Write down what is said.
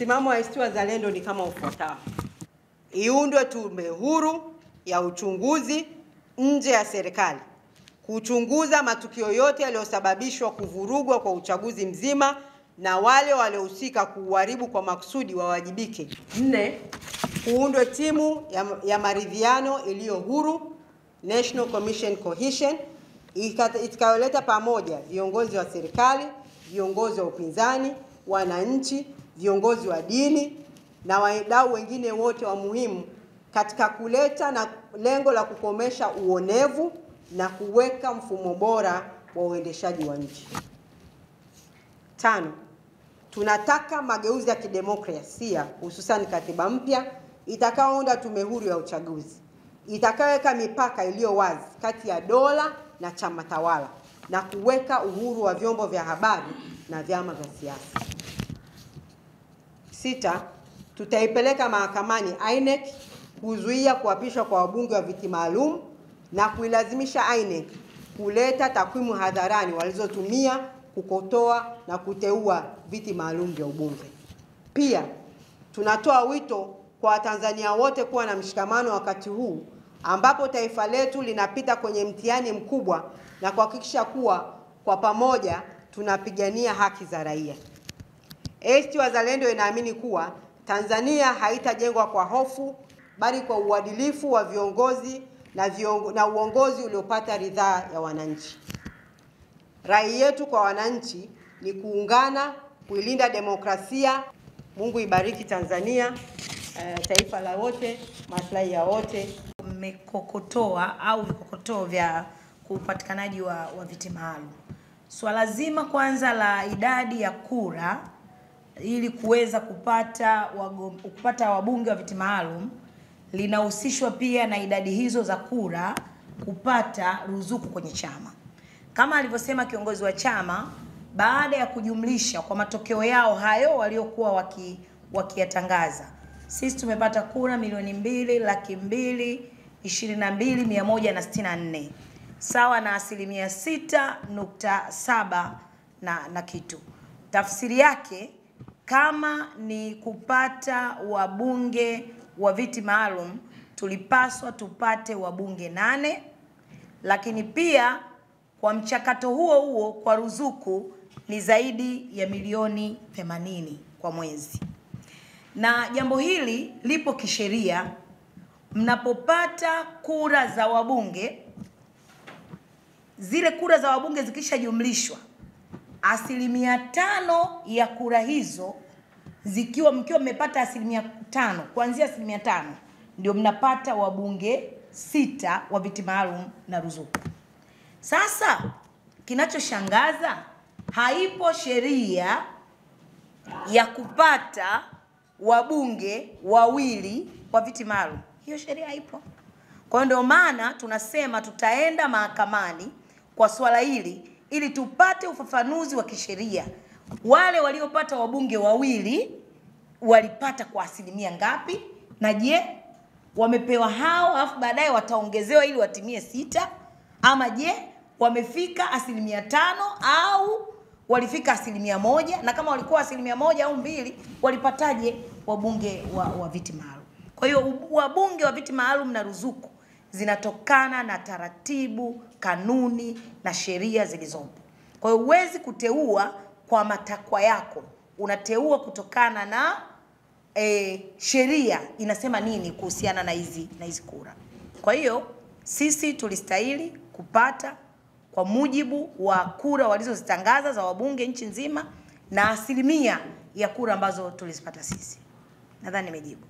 Msimamo wa ACT Wazalendo ni kama ufuatao: iundwe tume huru ya uchunguzi nje ya serikali kuchunguza matukio yote yaliyosababishwa kuvurugwa kwa uchaguzi mzima na wale waliohusika kuharibu kwa makusudi wawajibike. 4. Kuundwe timu ya maridhiano iliyo huru, National Commission Cohesion, itakayoleta pamoja viongozi wa serikali, viongozi wa upinzani, wananchi, viongozi wa dini na wadau wengine wote wa muhimu katika kuleta na lengo la kukomesha uonevu na kuweka mfumo bora wa uendeshaji wa nchi. 5. Tunataka mageuzi ya kidemokrasia, hususan katiba mpya itakayounda tume huru ya uchaguzi, itakayoweka mipaka iliyo wazi kati ya dola na chama tawala na kuweka uhuru wa vyombo vya habari na vyama vya siasa. 6. Tutaipeleka mahakamani INEC kuzuia kuapishwa kwa wabunge wa viti maalum na kuilazimisha INEC kuleta takwimu hadharani walizotumia kukotoa na kuteua viti maalum vya ubunge. Pia tunatoa wito kwa Watanzania wote kuwa na mshikamano wakati huu ambapo taifa letu linapita kwenye mtihani mkubwa na kuhakikisha kuwa kwa pamoja tunapigania haki za raia. ACT Wazalendo inaamini kuwa Tanzania haitajengwa kwa hofu bali kwa uadilifu wa viongozi na uongozi uliopata ridhaa ya wananchi. Rai yetu kwa wananchi ni kuungana, kuilinda demokrasia. Mungu ibariki Tanzania, taifa la wote, maslahi ya wote. Mmekokotoa au vikokotoo vya upatikanaji wa viti maalum. Swala zima kwanza la idadi ya kura ili kuweza kupata wabunge wa viti maalum linahusishwa pia na idadi hizo za kura kupata ruzuku kwenye chama. Kama alivyosema kiongozi wa chama, baada ya kujumlisha kwa matokeo yao hayo waliokuwa wakiyatangaza, sisi tumepata kura 2,222,164 sawa na 6.7 na kitu. Tafsiri yake, kama ni kupata wabunge wa viti maalum, tulipaswa tupate wabunge 8, lakini pia kwa mchakato huo kwa ruzuku ni zaidi ya milioni 80 kwa mwezi. Na jambo hili lipo kisheria. Mnapopata kura za wabunge, zile kura za wabunge zikishajumlishwa, 5% ya kura hizo mkiwa mmepata 5%, kuanzia 5% ndio mnapata wabunge 6 wa viti maalum na ruzuku. Sasa kinachoshangaza, haipo sheria ya kupata wabunge 2 wa viti maalum. Hiyo sheria haipo. Kwa ndio maana tunasema tutaenda mahakamani kwa swala hili ili tupate ufafanuzi wa kisheria. Wale waliopata wabunge 2 walipata kwa asilimia ngapi? Na je, wamepewa hao alafu baadaye wataongezewa ili watimie 6? Ama je, wamefika 5% au walifika 1%? Na kama walikuwa 1% au 2, walipataje wabunge wa viti maalum? Kwa hiyo wabunge wa viti maalum na ruzuku zinatokana na taratibu, kanuni na sheria zilizopo. Kwa hiyo huwezi kuteua kwa matakwa yako. Unateua kutokana na sheria inasema nini kuhusiana na hizi kura. Kwa hiyo sisi tulistahili kupata kwa mujibu wa kura walizozitangaza za wabunge nchi nzima na asilimia ya kura ambazo tulizipata sisi. Nadhani nimejibu.